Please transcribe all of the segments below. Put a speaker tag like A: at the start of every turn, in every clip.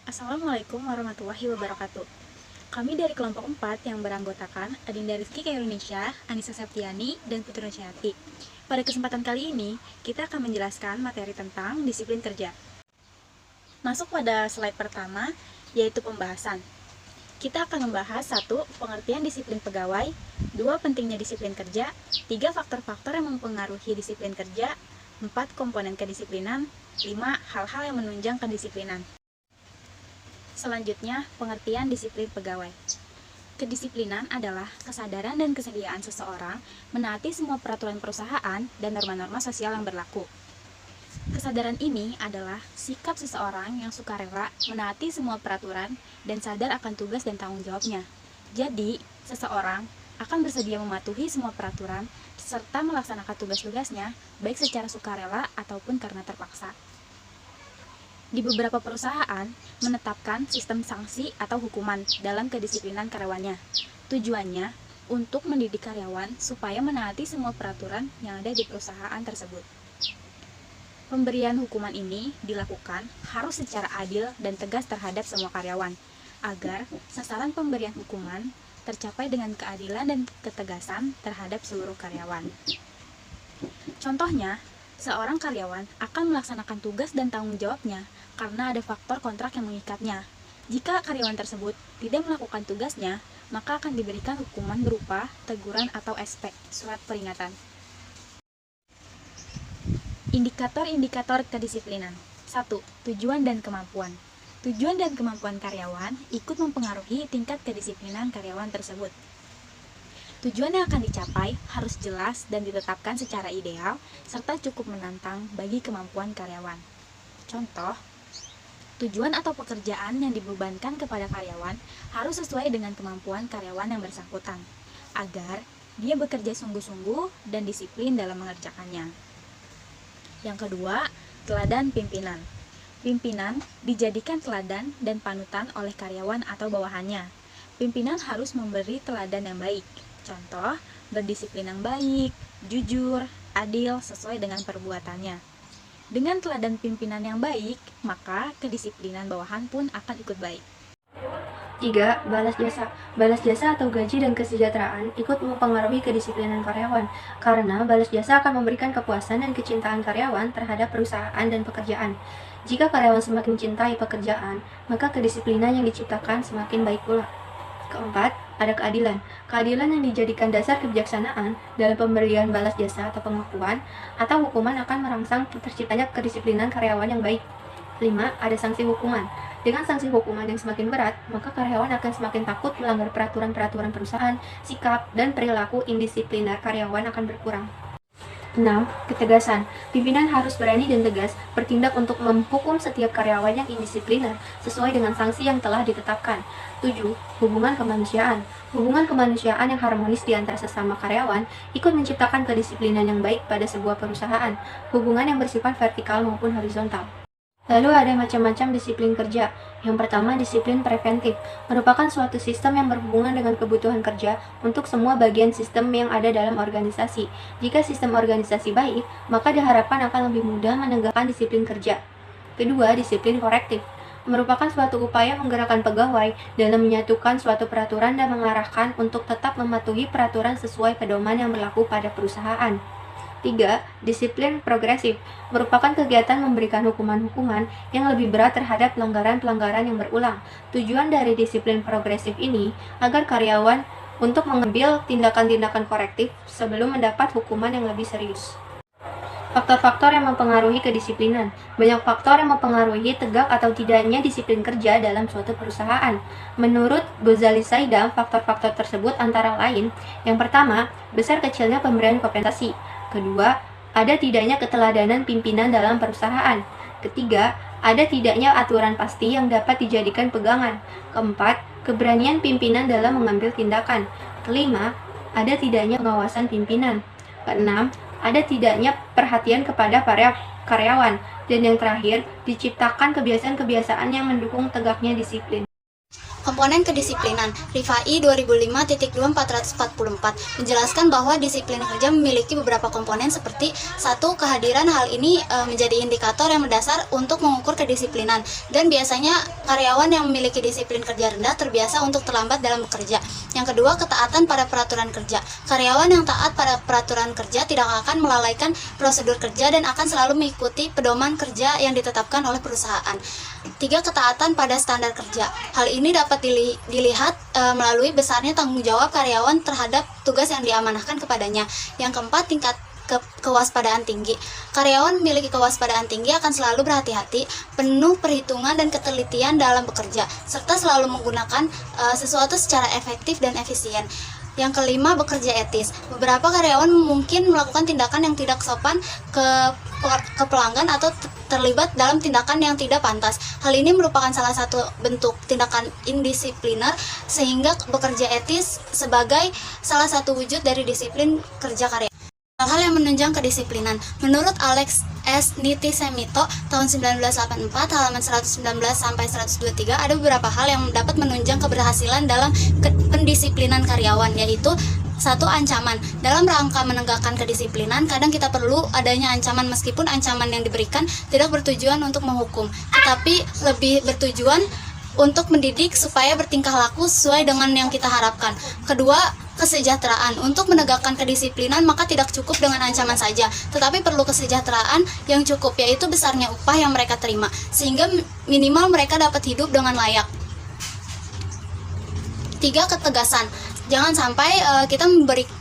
A: Assalamualaikum warahmatullahi wabarakatuh. Kami dari kelompok 4 yang beranggotakan Adinda Rizky K. Indonesia, Anissa Septiani, dan Putri Nusyati. Pada kesempatan kali ini, kita akan menjelaskan materi tentang disiplin kerja. Masuk pada slide pertama, yaitu pembahasan. Kita akan membahas 1. Pengertian disiplin pegawai, 2. Pentingnya disiplin kerja, 3. Faktor-faktor yang mempengaruhi disiplin kerja, 4. Komponen kedisiplinan, 5. Hal-hal yang menunjang kedisiplinan. Selanjutnya, pengertian disiplin pegawai. Kedisiplinan adalah kesadaran dan kesediaan seseorang menaati semua peraturan perusahaan dan norma-norma sosial yang berlaku. Kesadaran ini adalah sikap seseorang yang sukarela menaati semua peraturan dan sadar akan tugas dan tanggung jawabnya. Jadi, seseorang akan bersedia mematuhi semua peraturan serta melaksanakan tugas-tugasnya baik secara sukarela ataupun karena terpaksa. Di beberapa perusahaan menetapkan sistem sanksi atau hukuman dalam kedisiplinan karyawannya. Tujuannya untuk mendidik karyawan supaya menaati semua peraturan yang ada di perusahaan tersebut. Pemberian hukuman ini dilakukan harus secara adil dan tegas terhadap semua karyawan, agar sasaran pemberian hukuman tercapai dengan keadilan dan ketegasan terhadap seluruh karyawan. Contohnya, seorang karyawan akan melaksanakan tugas dan tanggung jawabnya karena ada faktor kontrak yang mengikatnya. Jika karyawan tersebut tidak melakukan tugasnya, maka akan diberikan hukuman berupa teguran atau SP, surat peringatan. Indikator-indikator kedisiplinan. 1. Tujuan dan kemampuan. Tujuan dan kemampuan karyawan ikut mempengaruhi tingkat kedisiplinan karyawan tersebut. Tujuan yang akan dicapai harus jelas dan ditetapkan secara ideal, serta cukup menantang bagi kemampuan karyawan. Contoh, tujuan atau pekerjaan yang dibebankan kepada karyawan harus sesuai dengan kemampuan karyawan yang bersangkutan, agar dia bekerja sungguh-sungguh dan disiplin dalam mengerjakannya. Yang kedua, teladan pimpinan. Pimpinan dijadikan teladan dan panutan oleh karyawan atau bawahannya. Pimpinan harus memberi teladan yang baik. Contoh, berdisiplin yang baik, jujur, adil, sesuai dengan perbuatannya. Dengan teladan pimpinan yang baik, maka kedisiplinan bawahan pun akan ikut baik.
B: 3. Balas jasa. Balas jasa atau gaji dan kesejahteraan ikut mempengaruhi kedisiplinan karyawan, karena balas jasa akan memberikan kepuasan dan kecintaan karyawan terhadap perusahaan dan pekerjaan. Jika karyawan semakin mencintai pekerjaan, maka kedisiplinan yang diciptakan semakin baik pula. Keempat, ada keadilan. Keadilan yang dijadikan dasar kebijaksanaan dalam pemberian balas jasa atau pengakuan atau hukuman akan merangsang terciptanya kedisiplinan karyawan yang baik. 5. Ada sanksi hukuman. Dengan sanksi hukuman yang semakin berat, maka karyawan akan semakin takut melanggar peraturan-peraturan perusahaan, sikap, dan perilaku indisipliner karyawan akan berkurang. 6. Ketegasan. Pimpinan harus berani dan tegas bertindak untuk menghukum setiap karyawan yang indisipliner sesuai dengan sanksi yang telah ditetapkan. 7. Hubungan kemanusiaan. Hubungan kemanusiaan yang harmonis di antara sesama karyawan ikut menciptakan kedisiplinan yang baik pada sebuah perusahaan, hubungan yang bersifat vertikal maupun horizontal. Lalu ada macam-macam disiplin kerja. Yang pertama, disiplin preventif, merupakan suatu sistem yang berhubungan dengan kebutuhan kerja untuk semua bagian sistem yang ada dalam organisasi. Jika sistem organisasi baik, maka diharapkan akan lebih mudah menegakkan disiplin kerja. Kedua, disiplin korektif, merupakan suatu upaya menggerakkan pegawai dalam menyatukan suatu peraturan dan mengarahkan untuk tetap mematuhi peraturan sesuai pedoman yang berlaku pada perusahaan. 3. Disiplin progresif, merupakan kegiatan memberikan hukuman-hukuman yang lebih berat terhadap pelanggaran-pelanggaran yang berulang. Tujuan dari disiplin progresif ini agar karyawan untuk mengambil tindakan-tindakan korektif sebelum mendapat hukuman yang lebih serius. Faktor-faktor yang mempengaruhi kedisiplinan. Banyak faktor yang mempengaruhi tegak atau tidaknya disiplin kerja dalam suatu perusahaan. Menurut Ghazali Saidam, faktor-faktor tersebut antara lain: yang pertama, besar kecilnya pemberian kompensasi. Kedua, ada tidaknya keteladanan pimpinan dalam perusahaan. Ketiga, ada tidaknya aturan pasti yang dapat dijadikan pegangan. Keempat, keberanian pimpinan dalam mengambil tindakan. Kelima, ada tidaknya pengawasan pimpinan. Keenam, ada tidaknya perhatian kepada para karyawan. Dan yang terakhir, diciptakan kebiasaan-kebiasaan yang mendukung tegaknya disiplin.
C: Komponen kedisiplinan Rifai 2005.2444 menjelaskan bahwa disiplin kerja memiliki beberapa komponen seperti: 1. Kehadiran. Hal ini menjadi indikator yang mendasar untuk mengukur kedisiplinan, dan biasanya karyawan yang memiliki disiplin kerja rendah terbiasa untuk terlambat dalam bekerja. Yang kedua, ketaatan pada peraturan kerja. Karyawan yang taat pada peraturan kerja tidak akan melalaikan prosedur kerja dan akan selalu mengikuti pedoman kerja yang ditetapkan oleh perusahaan. 3. Ketaatan pada standar kerja. Hal ini dapat dilihat melalui besarnya tanggung jawab karyawan terhadap tugas yang diamanahkan kepadanya. Yang keempat, tingkat kewaspadaan tinggi. Karyawan memiliki kewaspadaan tinggi akan selalu berhati-hati, penuh perhitungan dan ketelitian dalam bekerja, serta selalu menggunakan sesuatu secara efektif dan efisien. Yang kelima, bekerja etis. Beberapa karyawan mungkin melakukan tindakan yang tidak sopan ke pelanggan atau terlibat dalam tindakan yang tidak pantas. Hal ini merupakan salah satu bentuk tindakan indisipliner, sehingga bekerja etis sebagai salah satu wujud dari disiplin kerja karyawan. Hal-hal yang menunjang kedisiplinan. Menurut Alex S. Nitisemito tahun 1984 halaman 119 sampai 123 ada beberapa hal yang dapat menunjang keberhasilan dalam pendisiplinan karyawan, yaitu: 1. Ancaman. Dalam rangka menegakkan kedisiplinan, kadang kita perlu adanya ancaman, meskipun ancaman yang diberikan tidak bertujuan untuk menghukum, tetapi lebih bertujuan untuk mendidik supaya bertingkah laku sesuai dengan yang kita harapkan. Kedua, kesejahteraan. Untuk menegakkan kedisiplinan, maka tidak cukup dengan ancaman saja, tetapi perlu kesejahteraan yang cukup, yaitu besarnya upah yang mereka terima, sehingga minimal mereka dapat hidup dengan layak. 3. Ketegasan. Jangan sampai kita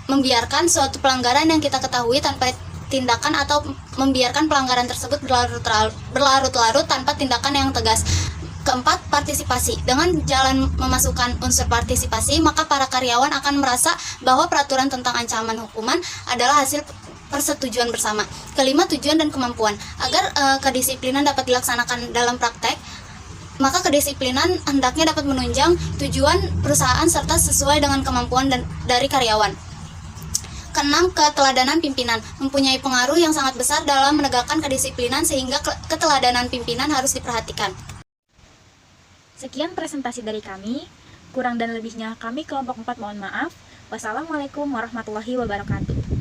C: membiarkan suatu pelanggaran yang kita ketahui tanpa tindakan, atau membiarkan pelanggaran tersebut berlarut-larut tanpa tindakan yang tegas. Keempat, partisipasi. Dengan jalan memasukkan unsur partisipasi, maka para karyawan akan merasa bahwa peraturan tentang ancaman hukuman adalah hasil persetujuan bersama. Kelima, tujuan dan kemampuan. Agar kedisiplinan dapat dilaksanakan dalam praktek, maka kedisiplinan hendaknya dapat menunjang tujuan perusahaan serta sesuai dengan kemampuan dari karyawan. Keenam, keteladanan pimpinan. Mempunyai pengaruh yang sangat besar dalam menegakkan kedisiplinan, sehingga keteladanan pimpinan harus diperhatikan.
A: Sekian presentasi dari kami. Kurang dan lebihnya kami kelompok 4 mohon maaf. Wassalamualaikum warahmatullahi wabarakatuh.